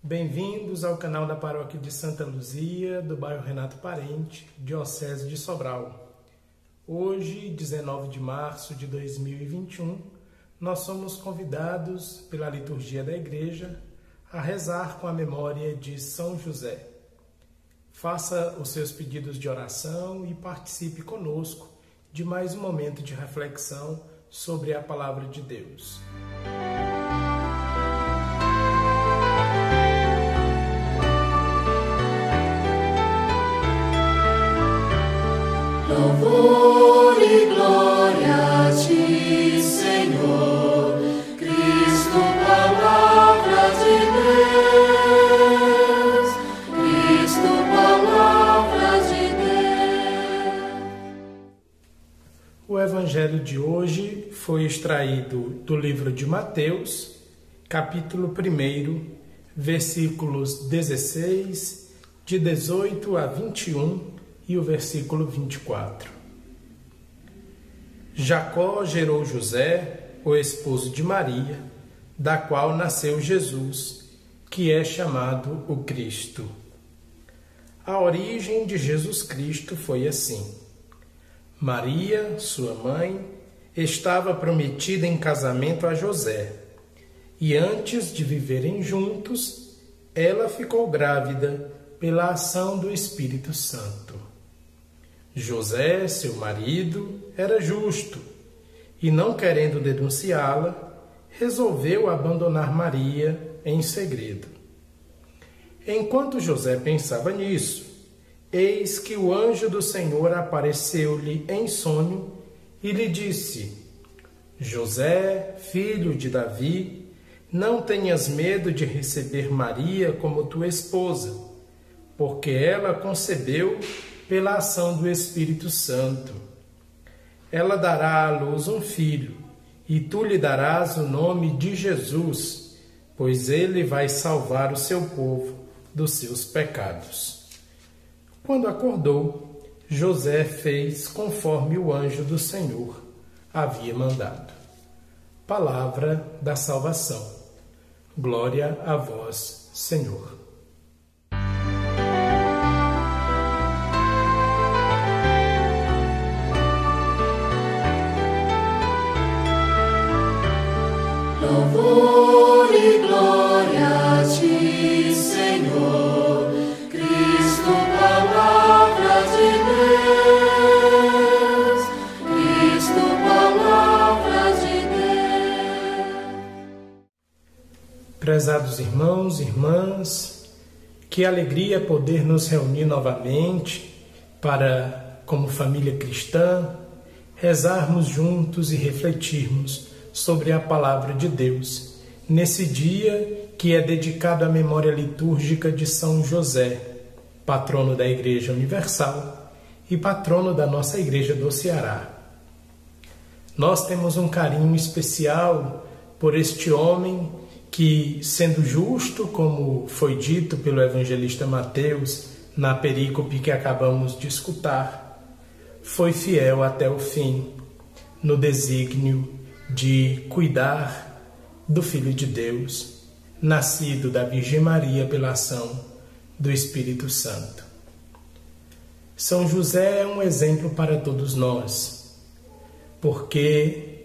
Bem-vindos ao canal da Paróquia de Santa Luzia, do bairro Renato Parente, Diocese de Sobral. Hoje, 19 de março de 2021, nós somos convidados pela liturgia da Igreja a rezar com a memória de São José. Faça os seus pedidos de oração e participe conosco de mais um momento de reflexão sobre a Palavra de Deus. Louvor e glória a ti, Senhor, Cristo, palavra de Deus, Cristo, palavra de Deus. O evangelho de hoje foi extraído do livro de Mateus, capítulo 1, versículos 16, de 18 a 21, e o versículo 24. Jacó gerou José, o esposo de Maria, da qual nasceu Jesus, que é chamado o Cristo. A origem de Jesus Cristo foi assim. Maria, sua mãe, estava prometida em casamento a José, e antes de viverem juntos, ela ficou grávida pela ação do Espírito Santo. José, seu marido, era justo e, não querendo denunciá-la, resolveu abandonar Maria em segredo. Enquanto José pensava nisso, eis que o anjo do Senhor apareceu-lhe em sonho e lhe disse: José, filho de Davi, não tenhas medo de receber Maria como tua esposa, porque ela concebeu pela ação do Espírito Santo. Ela dará à luz um filho, e tu lhe darás o nome de Jesus, pois ele vai salvar o seu povo dos seus pecados. Quando acordou, José fez conforme o anjo do Senhor havia mandado. Palavra da salvação. Glória a vós, Senhor. Louvor e glória a ti, Senhor, Cristo, palavra de Deus, Cristo, palavra de Deus. Prezados irmãos e irmãs, que alegria poder nos reunir novamente para, como família cristã, rezarmos juntos e refletirmos sobre a Palavra de Deus, nesse dia que é dedicado à memória litúrgica de São José, patrono da Igreja Universal e patrono da nossa Igreja do Ceará. Nós temos um carinho especial por este homem que, sendo justo, como foi dito pelo evangelista Mateus na perícope que acabamos de escutar, foi fiel até o fim no desígnio de cuidar do Filho de Deus, nascido da Virgem Maria pela ação do Espírito Santo. São José é um exemplo para todos nós, porque,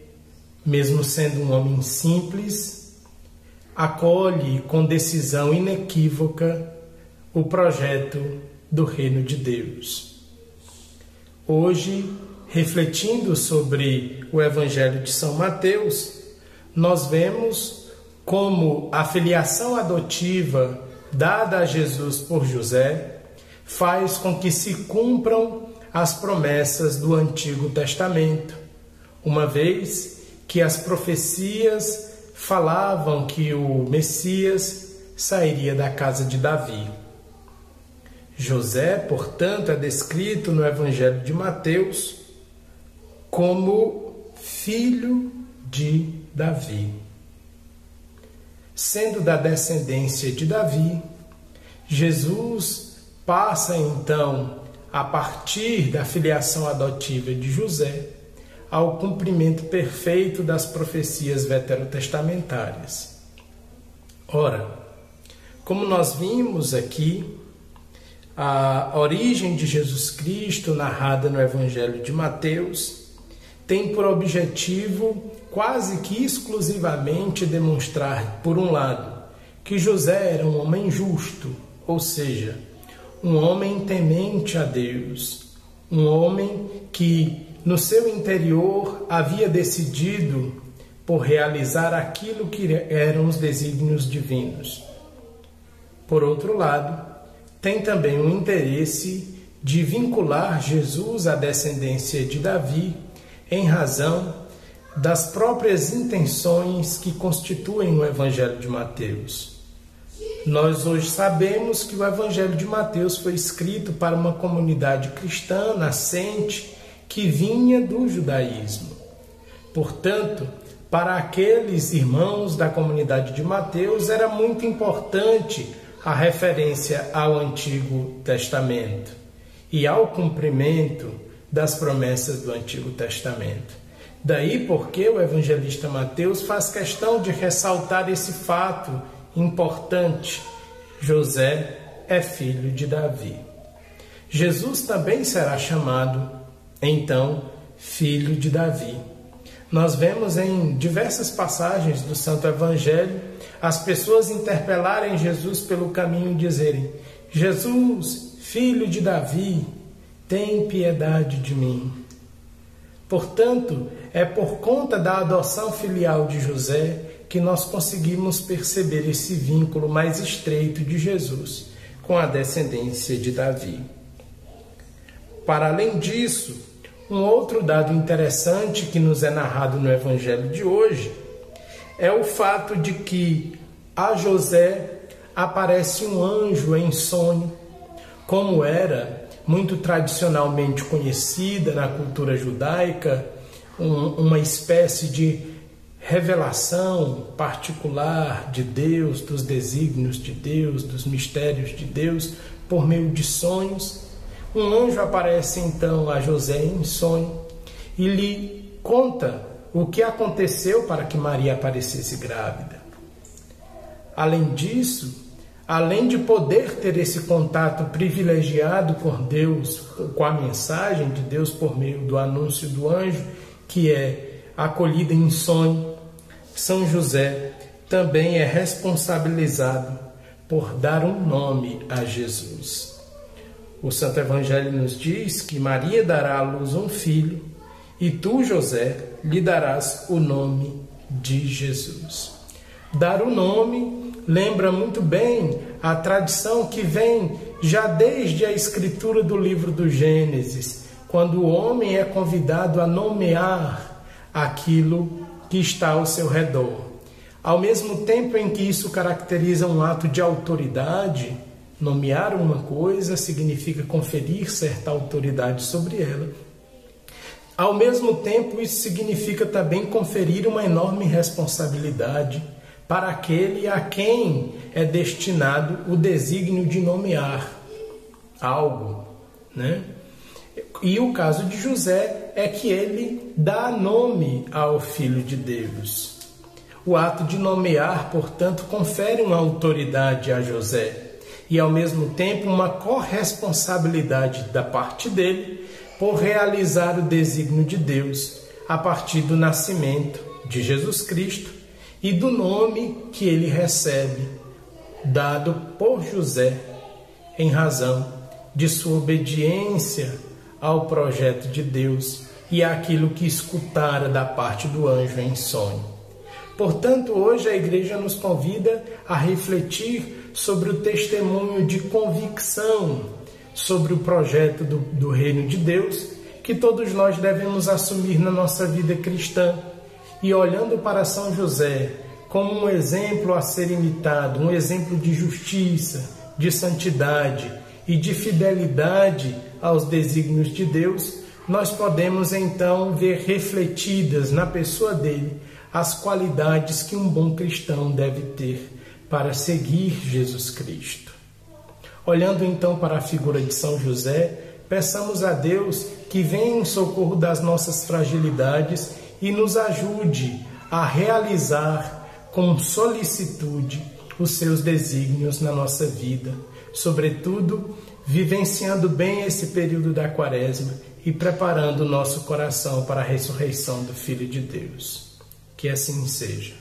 mesmo sendo um homem simples, acolhe com decisão inequívoca o projeto do Reino de Deus. Hoje, refletindo sobre o Evangelho de São Mateus, nós vemos como a filiação adotiva dada a Jesus por José faz com que se cumpram as promessas do Antigo Testamento, uma vez que as profecias falavam que o Messias sairia da casa de Davi. José, portanto, é descrito no Evangelho de Mateus como filho de Davi. Sendo da descendência de Davi, Jesus passa então, a partir da filiação adotiva de José, ao cumprimento perfeito das profecias veterotestamentárias. Ora, Como nós vimos aqui, a origem de Jesus Cristo, narrada no Evangelho de Mateus, tem por objetivo quase que exclusivamente demonstrar, por um lado, que José era um homem justo, ou seja, um homem temente a Deus, um homem que no seu interior havia decidido por realizar aquilo que eram os desígnios divinos. Por outro lado, tem também um interesse de vincular Jesus à descendência de Davi em razão das próprias intenções que constituem o Evangelho de Mateus. Nós hoje sabemos que o Evangelho de Mateus foi escrito para uma comunidade cristã nascente que vinha do judaísmo. Portanto, para aqueles irmãos da comunidade de Mateus era muito importante a referência ao Antigo Testamento e ao cumprimento das promessas do Antigo Testamento. Daí porque o evangelista Mateus faz questão de ressaltar esse fato importante: José é filho de Davi. Jesus também será chamado, então, filho de Davi. Nós vemos em diversas passagens do Santo Evangelho as pessoas interpelarem Jesus pelo caminho e dizerem: Jesus, filho de Davi, tem piedade de mim. Portanto, é por conta da adoção filial de José que nós conseguimos perceber esse vínculo mais estreito de Jesus com a descendência de Davi. Para além disso, um outro dado interessante que nos é narrado no Evangelho de hoje é o fato de que a José aparece um anjo em sonho, como era muito tradicionalmente conhecida na cultura judaica, uma espécie de revelação particular de Deus, dos desígnios de Deus, dos mistérios de Deus, por meio de sonhos. Um anjo aparece então a José em sonho e lhe conta o que aconteceu para que Maria aparecesse grávida. Além disso, além de poder ter esse contato privilegiado por Deus, com a mensagem de Deus por meio do anúncio do anjo, que é acolhida em sonho, São José também é responsabilizado por dar um nome a Jesus. O Santo Evangelho nos diz que Maria dará à luz um filho e tu, José, lhe darás o nome de Jesus. Dar o nome lembra muito bem a tradição que vem já desde a escritura do livro do Gênesis, quando o homem é convidado a nomear aquilo que está ao seu redor. Ao mesmo tempo em que isso caracteriza um ato de autoridade, nomear uma coisa significa conferir certa autoridade sobre ela. Ao mesmo tempo, isso significa também conferir uma enorme responsabilidade para aquele a quem é destinado o desígnio de nomear algo, né? E o caso de José é que ele dá nome ao Filho de Deus. O ato de nomear, portanto, confere uma autoridade a José e, ao mesmo tempo, uma corresponsabilidade da parte dele por realizar o desígnio de Deus a partir do nascimento de Jesus Cristo e do nome que ele recebe, dado por José, em razão de sua obediência ao projeto de Deus e àquilo que escutara da parte do anjo em sonho. Portanto, hoje a Igreja nos convida a refletir sobre o testemunho de convicção sobre o projeto do Reino de Deus que todos nós devemos assumir na nossa vida cristã. E olhando para São José como um exemplo a ser imitado, um exemplo de justiça, de santidade e de fidelidade aos desígnios de Deus, nós podemos então ver refletidas na pessoa dele as qualidades que um bom cristão deve ter para seguir Jesus Cristo. Olhando então para a figura de São José, peçamos a Deus que venha em socorro das nossas fragilidades e nos ajude a realizar com solicitude os seus desígnios na nossa vida, sobretudo vivenciando bem esse período da Quaresma e preparando o nosso coração para a ressurreição do Filho de Deus. Que assim seja.